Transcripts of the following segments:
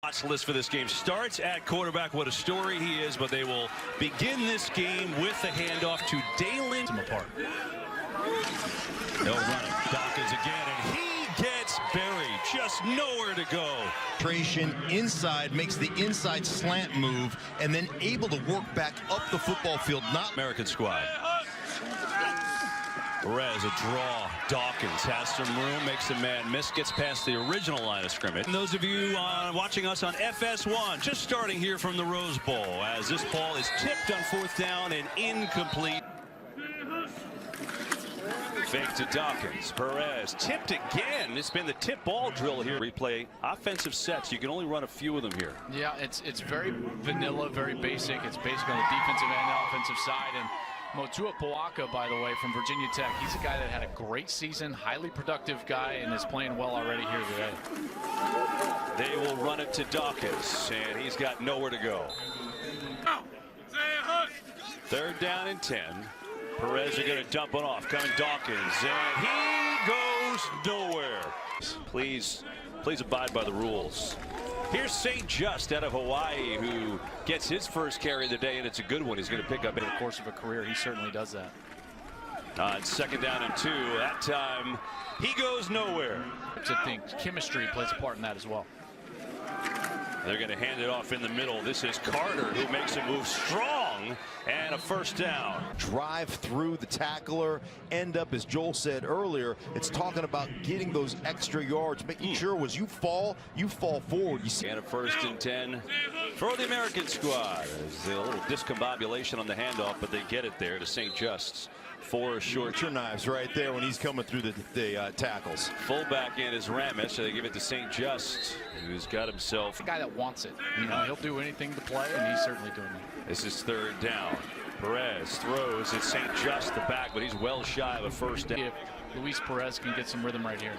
Watch list for this game starts at quarterback. What a story he is, but they will begin this game with the handoff to Dalen. Apart. No running. Dawkins again, and he gets buried. Just nowhere to go. Inside makes the inside slant move, and then able to work back up the football field. Not American squad. Perez, a draw. Dawkins has some room, makes a man miss, gets past the original line of scrimmage. And those of you watching us on FS1, just starting here from the Rose Bowl, as this ball is tipped on 4th down and incomplete. Fake to Dawkins. Perez tipped again. It's been the tip ball drill here. Replay offensive sets. You can only run a few of them here. Yeah, it's very vanilla, very basic. It's basically on the defensive and the offensive side. And Motuapuaka, by the way, from Virginia Tech, he's a guy that had a great season, highly productive guy, and is playing well already here today. They will run it to Dawkins, and he's got nowhere to go. 3rd down and 10. Perez are going to dump it off. Coming Dawkins, and he goes nowhere. Please abide by the rules. Here's St. Just out of Hawaii, who gets his first carry of the day, and it's a good one. He's going to pick up in the course of a career. He certainly does that. On 2nd down and 2, that time he goes nowhere. I think chemistry plays a part in that as well. They're going to hand it off in the middle. This is Carter, who makes a move strong, and a 1st down. Drive through the tackler, end up, as Joel said earlier, it's talking about getting those extra yards, making sure as you fall forward. You see. And a 1st and 10 for the American squad. There's a little discombobulation on the handoff, but they get it there to St. Just's. 4 short. Your knives right there when he's coming through the tackles. Fullback in is Ramish, so they give it to St. Just, who's got himself. The guy that wants it. You know, he'll do anything to play, and he's certainly doing it. This is 3rd down. Perez throws. It's St. Just the back, but he's well shy of a 1st down. If Luis Perez can get some rhythm right here.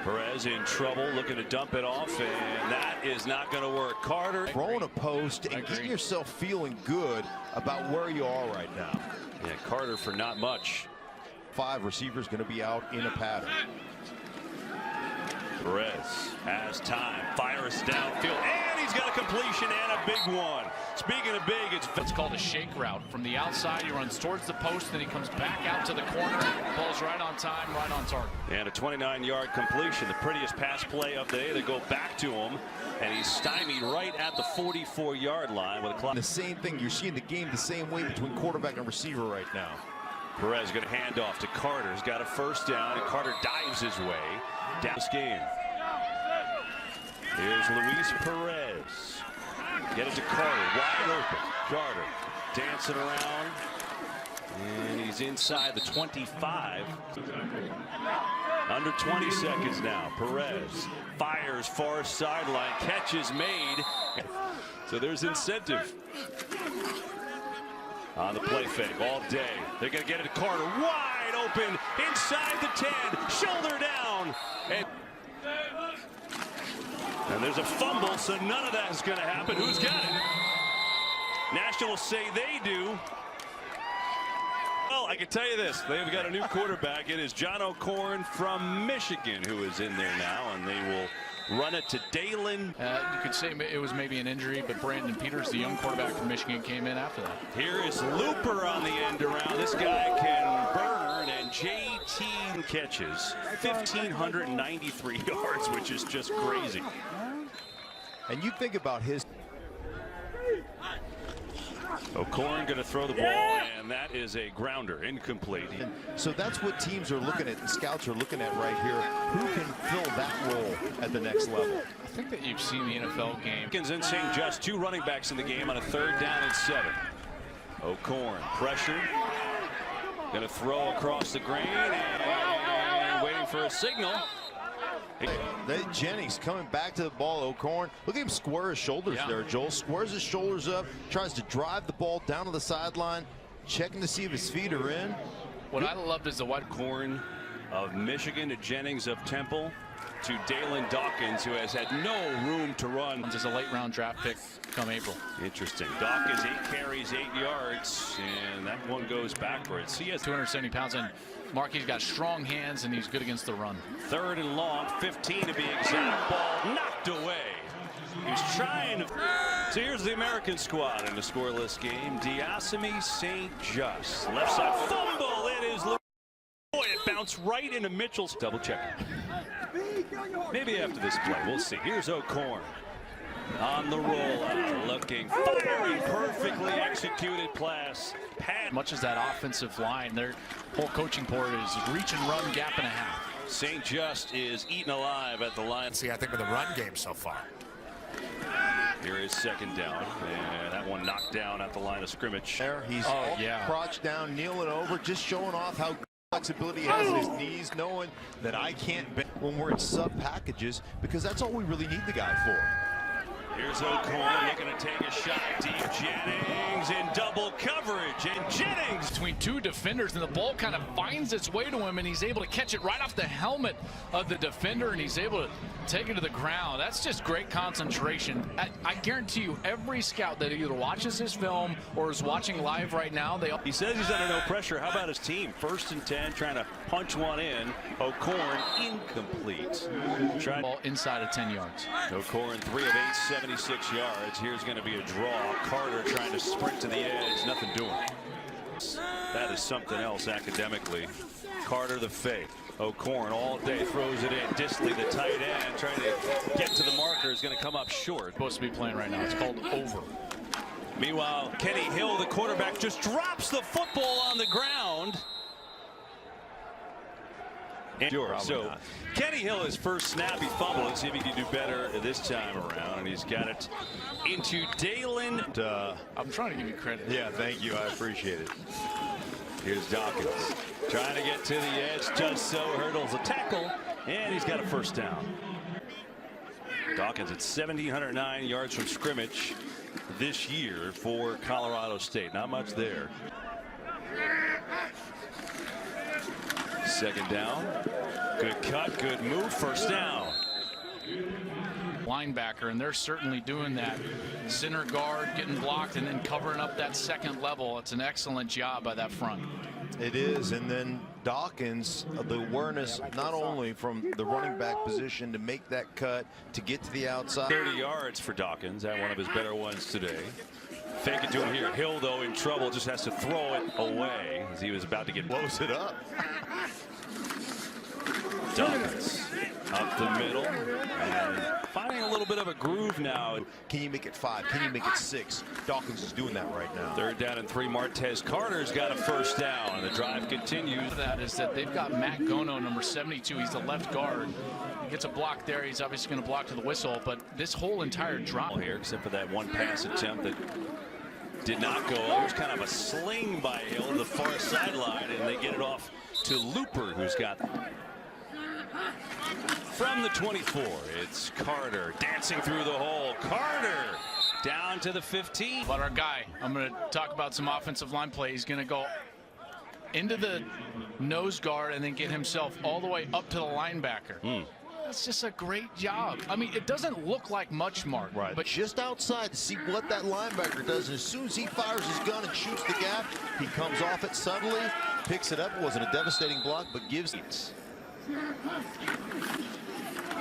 Perez in trouble, looking to dump it off, and that is not going to work. Carter throwing a post and getting yourself feeling good about where you are right now. Yeah, Carter for not much. 5 receivers going to be out in a pattern. Perez has time, fires downfield, and he's got a completion and a big one. Speaking of big, it's called a shake route. From the outside, he runs towards the post, then he comes back out to the corner. Ball's right on time, right on target. And a 29-yard completion, the prettiest pass play of the day. They go back to him, and he's stymied right at the 44-yard line with a clock. The same thing, you're seeing the game the same way between quarterback and receiver right now. Perez going to hand off to Carter. He's got a 1st down, and Carter dives his way down this game. Here's Luis Perez. Get it to Carter, wide open. Carter dancing around, and he's inside the 25. Under 20 seconds now. Perez fires far sideline, catch is made. So there's incentive on the play fake all day. They're going to get it to Carter, wide open inside the 10, shoulder down. And there's a fumble, so none of that is going to happen. Who's got it? Nationals say they do. Well, I can tell you this. They've got a new quarterback. It is John O'Corn from Michigan who is in there now, and they will run it to Dalen. You could say it was maybe an injury, but Brandon Peters, the young quarterback from Michigan, came in after that. Here is Looper on the end around. This guy can burn, and JT catches 1,593 yards, which is just crazy. And you think about his. O'Corn going to throw the ball, and that is a grounder, incomplete. And so that's what teams are looking at, the scouts are looking at right here. Who can fill that role at the next level? I think that you've seen the NFL game. And St. Just 2 running backs in the game on a 3rd down and 7. O'Corn pressure, going to throw across the grain, and waiting for a signal. Jennings coming back to the ball. O'Corn, look at him square his shoulders there, Joel. Squares his shoulders up, tries to drive the ball down to the sideline, checking to see if his feet are in. What I loved is the wide Corn of Michigan to Jennings of Temple to Dalen Dawkins, who has had no room to run. Just a late round draft pick come April. Interesting. Dawkins 8 carries, 8 yards, and that one goes backwards. He has 270 pounds, and Marquis got strong hands, and he's good against the run. 3rd and long, 15 to be exact. Ball knocked away. He was trying to. So here's the American squad in the scoreless game. Diasemi St. Just. Left side fumble. It is Luvu. Boy, it bounced right into Mitchell's. Double check. Maybe after this play, we'll see. Here's O'Corn on the rollout, looking fiery, perfectly executed pass. Much as that offensive line, their whole coaching board is reach and run, gap and a half. St. Just is eaten alive at the line. See, I think with the run game so far. Here is second down, and that one knocked down at the line of scrimmage. There, he's crouched down, kneeling over, just showing off how flexibility he has in his knees, knowing that I can't bend when we're in sub packages, because that's all we really need the guy for. Here's O'Corn looking to take a shot deep. Jennings in double coverage, and Jennings between two defenders, and the ball kind of finds its way to him, and he's able to catch it right off the helmet of the defender, and he's able to take it to the ground. That's just great concentration. I guarantee you, every scout that either watches this film or is watching live right now, he says he's under no pressure. How about his team? 1st and 10, trying to punch one in. O'Corn incomplete. Ball inside of 10 yards. O'Corn 3 of 8, 76 yards. Here's going to be a draw. Carter trying to sprint to the edge. Nothing doing. That is something else academically. Carter the fake. O'Corn all day throws it in. Disley, the tight end, trying to get to the marker, is going to come up short. Supposed to be playing right now. It's called over. Meanwhile, Kenny Hill, the quarterback, just drops the football on the ground. Sure. So Kenny Hill, his first snap, he fumbled. Let's see if he can do better this time around. And he's got it into Dalen. I'm trying to give you credit. Yeah, thank you. I appreciate it. Here's Dawkins trying to get to the edge, just so hurdles a tackle, and he's got a first down. Dawkins at 1,709 yards from scrimmage this year for Colorado State. Not much there. Second down. Good cut, good move, first down. Linebacker, and they're certainly doing that. Center guard getting blocked and then covering up that second level. It's an excellent job by that front. It is, and then Dawkins, the awareness not only from the running back position to make that cut, to get to the outside. 30 yards for Dawkins, at one of his better ones today. Fake it to him here. Hill, though, in trouble, just has to throw it away as he was about to get blows it up. Dawkins up the middle and finding a little bit of a groove now. Can you make it 5? Can you make it 6? Dawkins is doing that right now. 3rd down and 3. Martez Carter's got a first down, and the drive continues. That is that they've got Matt Gono, number 72. He's the left guard. He gets a block there. He's obviously going to block to the whistle, but this whole entire drop here, except for that one pass attempt that did not go. There's kind of a sling by Hill to the far sideline, and they get it off to Looper, who's got from the 24. It's Carter dancing through the hole. Carter down to the 15. But our guy, I'm going to talk about some offensive line play. He's going to go into the nose guard and then get himself all the way up to the linebacker. That's just a great job. I mean, it doesn't look like much, Mark. Right. But just outside to see what that linebacker does. And as soon as he fires his gun and shoots the gap, he comes off it subtly, picks it up. It wasn't a devastating block, but gives it.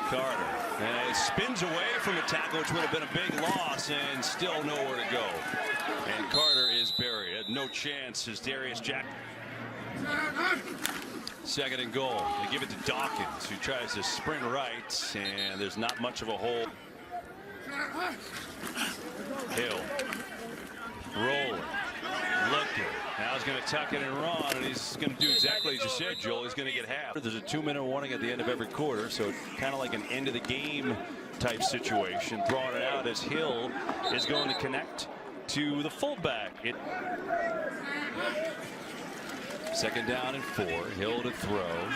Carter, and it spins away from the tackle, which would have been a big loss, and still nowhere to go. And Carter is buried. Had no chance as Darius Jack. 2nd and goal. They give it to Dawkins, who tries to sprint right, and there's not much of a hole. Hill rolling, looking. Now he's going to tuck it and run, and he's going to do exactly as you said, Joel. He's going to get half. There's a 2-minute warning at the end of every quarter, so kind of like an end of the game type situation. Throwing it out as Hill is going to connect to the fullback. 2nd down and 4. Hill to throw.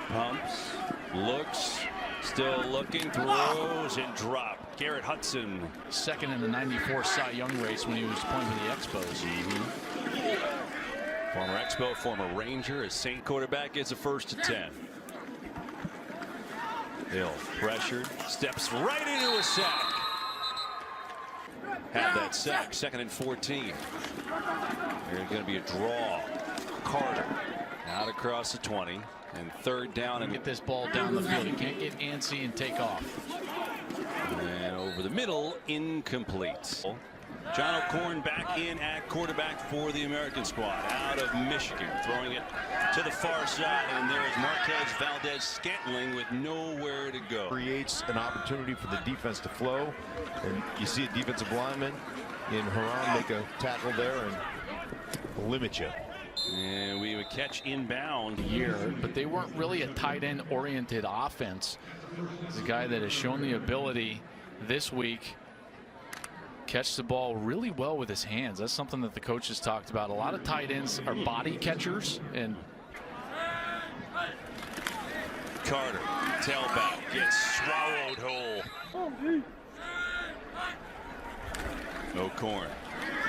Pumps. Looks. Still looking. Throws and drop. Garrett Hudson. 2nd in the 94 Cy Young race when he was playing for the Expos. Former Expo, former Ranger. As St. quarterback gets a 1st and 10. Hill pressured. Steps right into a sack. Had that sack. 2nd and 14. There's going to be a draw. Carter out across the 20, and 3rd down, and get this ball down the field. He can't get antsy and take off. And over over the middle, incomplete. John O'Corn back in at quarterback for the American squad out of Michigan, throwing it to the far side, and there is Marquez Valdez-Scantling with nowhere to go. Creates an opportunity for the defense to flow, and you see a defensive lineman in Herron make a tackle there and limit you. And we would catch inbound Year, but they weren't really a tight end oriented offense. He's a guy that has shown the ability this week catch the ball really well with his hands. That's something that the coaches talked about. A lot of tight ends are body catchers, and Carter, tailback, gets swallowed whole. O'Corn,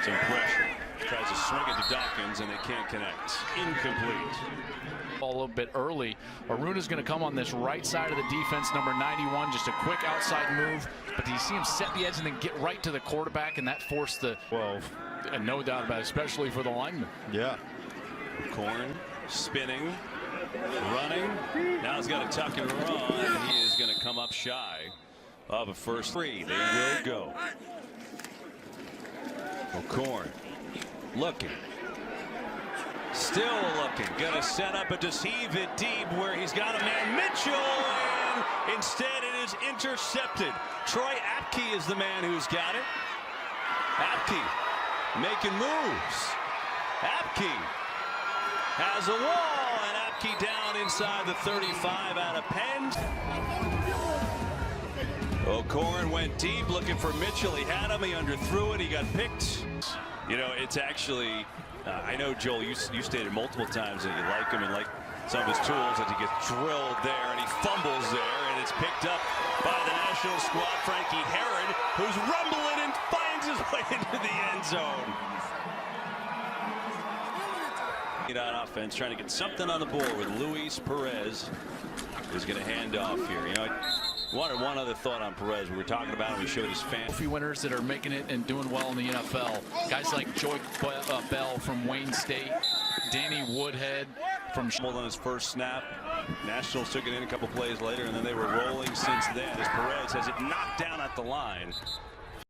some pressure. Tries to swing it to Dawkins, and they can't connect. Incomplete. a little bit early. Aruna's going to come on this right side of the defense, number 91. Just a quick outside move. But do you see him set the edge and then get right to the quarterback, and that forced the 12. And no doubt about it, especially for the lineman. Yeah. Corn spinning, running. Now he's got to tuck and run, and he is going to come up shy of a first three. They will go. O'Corn looking. Still looking. Gonna set up a deceive it deep where he's got a man, Mitchell, and instead it is intercepted. Troy Apke is the man who's got it. Apke making moves. Apke has a wall, and Apke down inside the 35 out of Penn. O'Corn went deep looking for Mitchell. He had him. He underthrew it. He got picked. You know, it's actually, I know, Joel, you stated multiple times that you like him and like some of his tools, that he gets drilled there and he fumbles there, and it's picked up by the national squad, Frankie Herron, who's rumbling and finds his way into the end zone. On offense, trying to get something on the board with Luis Perez, who's going to hand off here. You know, I wanted one other thought on Perez. We were talking about him. We showed his fan. Trophy winners that are making it and doing well in the NFL. Guys like Joy Bell from Wayne State, Danny Woodhead from on his first snap. Nationals took it in a couple plays later, and then they were rolling since then as Perez has it knocked down at the line.